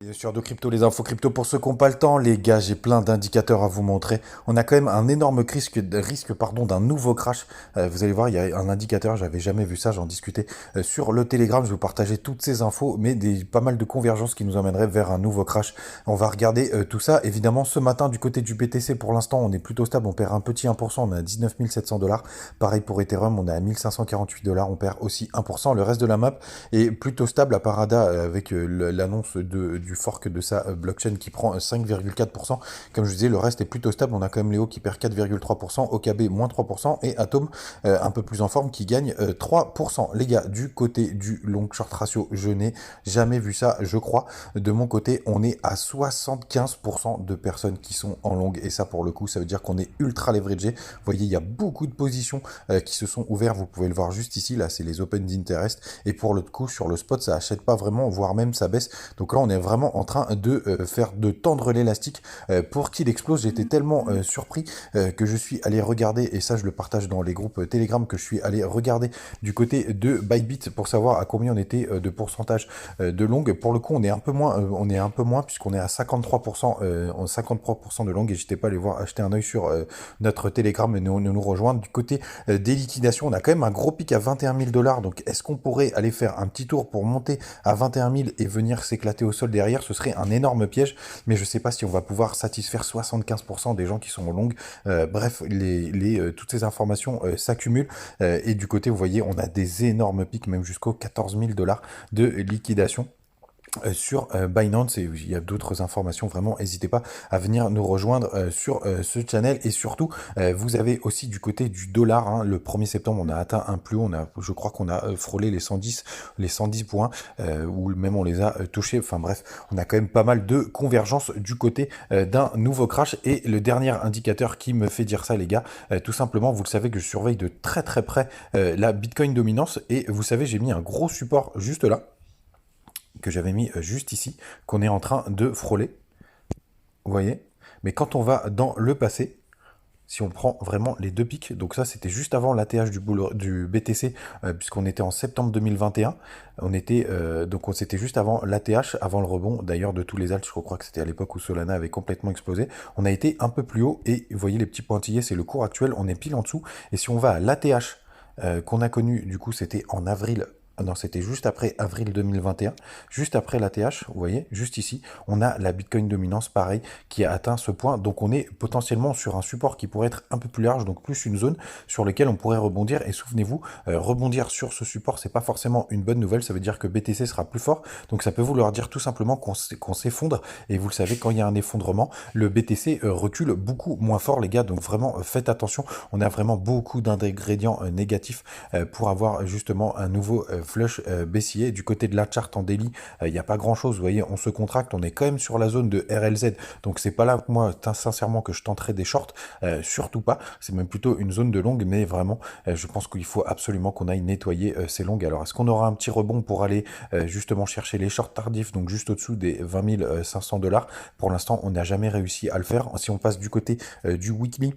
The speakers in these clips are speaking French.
Bien sûr, de crypto, les infos crypto pour ceux qui n'ont pas le temps, les gars, j'ai plein d'indicateurs à vous montrer. On a quand même un énorme risque pardon, d'un nouveau crash. Vous allez voir, il y a un indicateur, j'avais jamais vu ça, j'en discutais sur le Telegram. Je vais vous partager toutes ces infos, mais pas mal de convergences qui nous emmèneraient vers un nouveau crash. On va regarder tout ça. Évidemment, ce matin, du côté du BTC, pour l'instant, on est plutôt stable. On perd un petit 1%, on est à 19 700 dollars. Pareil pour Ethereum, on est à 1548 dollars, on perd aussi 1%. Le reste de la map est plutôt stable à Parada avec l'annonce du fork de sa blockchain qui prend 5,4%. Comme je disais, le reste est plutôt stable. On a quand même Léo qui perd 4,3%, OKB moins 3% et Atom un peu plus en forme qui gagne 3%. Les gars, du côté du long short ratio, je n'ai jamais vu ça, je crois. De mon côté, on est à 75% de personnes qui sont en long et ça pour le coup, ça veut dire qu'on est ultra leveragé. Vous voyez, il y a beaucoup de positions qui se sont ouvertes. Vous pouvez le voir juste ici. Là, c'est les open d'interest. Et pour le coup, sur le spot, ça achète pas vraiment, voire même ça baisse. Donc là, on est vraiment en train de tendre l'élastique pour qu'il explose. J'étais tellement surpris que je suis allé regarder, et ça je le partage dans les groupes Telegram, que je suis allé regarder du côté de Bybit pour savoir à combien on était de pourcentage de long. Pour le coup, on est un peu moins puisqu'on est à 53%, 53% de long, et n'hésitez pas à aller voir, acheter un œil sur notre Telegram et nous rejoindre. Du côté des liquidations, on a quand même un gros pic à 21 000 dollars. Donc est-ce qu'on pourrait aller faire un petit tour pour monter à 21 000 et venir s'éclater au sol derrière? Ce serait un énorme piège, mais je ne sais pas si on va pouvoir satisfaire 75% des gens qui sont en longue. Bref, toutes ces informations s'accumulent. Et du côté, vous voyez, on a des énormes pics, même jusqu'aux 14 000 dollars de liquidation sur Binance, et il y a d'autres informations. Vraiment, n'hésitez pas à venir nous rejoindre sur ce channel. Et surtout, vous avez aussi du côté du dollar, hein, le 1er septembre, on a atteint un plus haut, je crois qu'on a frôlé les 110 points, ou même on les a touchés. Enfin bref, on a quand même pas mal de convergence du côté d'un nouveau crash. Et le dernier indicateur qui me fait dire ça, les gars, tout simplement, vous le savez que je surveille de très très près la Bitcoin dominance, et vous savez, j'ai mis un gros support juste là, que j'avais mis juste ici, qu'on est en train de frôler, vous voyez. Mais quand on va dans le passé, si on prend vraiment les deux pics, donc ça c'était juste avant l'ATH du BTC, puisqu'on était en septembre 2021, c'était juste avant l'ATH, avant le rebond d'ailleurs de tous les alts. Je crois que c'était à l'époque où Solana avait complètement explosé. On a été un peu plus haut, et vous voyez les petits pointillés, c'est le cours actuel, on est pile en dessous. Et si on va à l'ATH qu'on a connu, du coup c'était en avril. Non, c'était juste après avril 2021, juste après l'ATH, vous voyez, juste ici, on a la Bitcoin dominance, pareil, qui a atteint ce point. Donc on est potentiellement sur un support qui pourrait être un peu plus large, donc plus une zone sur laquelle on pourrait rebondir. Et souvenez-vous, rebondir sur ce support, c'est pas forcément une bonne nouvelle. Ça veut dire que BTC sera plus fort. Donc ça peut vouloir dire tout simplement qu'on s'effondre. Et vous le savez, quand il y a un effondrement, le BTC recule beaucoup moins fort, les gars. Donc vraiment, faites attention. On a vraiment beaucoup d'ingrédients négatifs pour avoir justement un nouveau flush baissier. Du côté de la charte en daily, il n'y a pas grand chose. Vous voyez, on se contracte, on est quand même sur la zone de RLZ. Donc c'est pas là que moi, sincèrement, que je tenterai des shorts. Surtout pas. C'est même plutôt une zone de longue, mais vraiment, je pense qu'il faut absolument qu'on aille nettoyer ces longues. Alors, est-ce qu'on aura un petit rebond pour aller justement chercher les shorts tardifs, donc juste au-dessous des 20 500 dollars? Pour l'instant, on n'a jamais réussi à le faire. Si on passe du côté du weekly,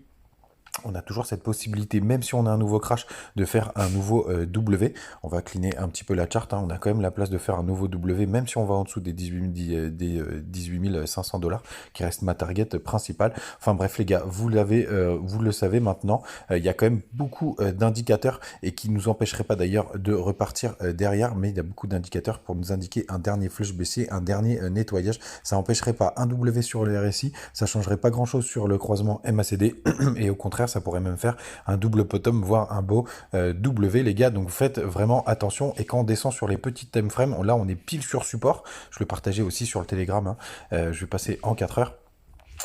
on a toujours cette possibilité, même si on a un nouveau crash, de faire un nouveau W. On va cleaner un petit peu la charte, hein. On a quand même la place de faire un nouveau W, même si on va en dessous des 18 500 dollars, qui reste ma target principale. Enfin bref, les gars, vous le savez maintenant. Il y a quand même beaucoup d'indicateurs, et qui nous empêcheraient pas d'ailleurs de repartir derrière, mais il y a beaucoup d'indicateurs pour nous indiquer un dernier flush baissier, un dernier nettoyage. Ça empêcherait pas un W sur le RSI, ça changerait pas grand chose sur le croisement MACD, et au contraire, ça pourrait même faire un double bottom, voire un beau W, les gars. Donc faites vraiment attention. Et quand on descend sur les petites time frames, là on est pile sur support. Je le partageais aussi sur le Telegram, hein. Je vais passer en 4 heures.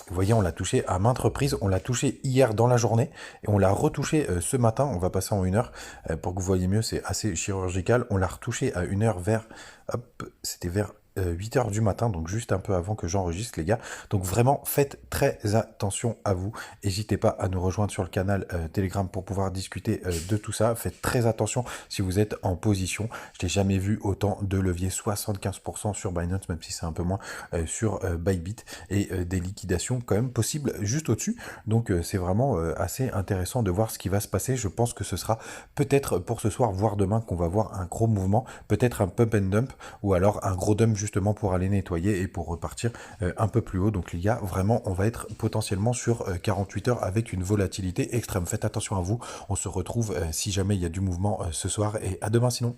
Vous voyez, on l'a touché à maintes reprises. On l'a touché hier dans la journée, et on l'a retouché ce matin. On va passer en 1 heure pour que vous voyez mieux. C'est assez chirurgical. On l'a retouché à 1 heure c'était vers 8 heures du matin, donc juste un peu avant que j'enregistre, les gars. Donc vraiment, faites très attention à vous. N'hésitez pas à nous rejoindre sur le canal Telegram pour pouvoir discuter de tout ça. Faites très attention si vous êtes en position. Je n'ai jamais vu autant de levier, 75% sur Binance, même si c'est un peu moins sur Bybit, et des liquidations quand même possibles juste au-dessus. Donc c'est vraiment assez intéressant de voir ce qui va se passer. Je pense que ce sera peut-être pour ce soir, voire demain, qu'on va voir un gros mouvement, peut-être un pump and dump, ou alors un gros dump juste justement pour aller nettoyer et pour repartir un peu plus haut. Donc les gars, vraiment, on va être potentiellement sur 48 heures avec une volatilité extrême. Faites attention à vous. On se retrouve si jamais il y a du mouvement ce soir et à demain sinon.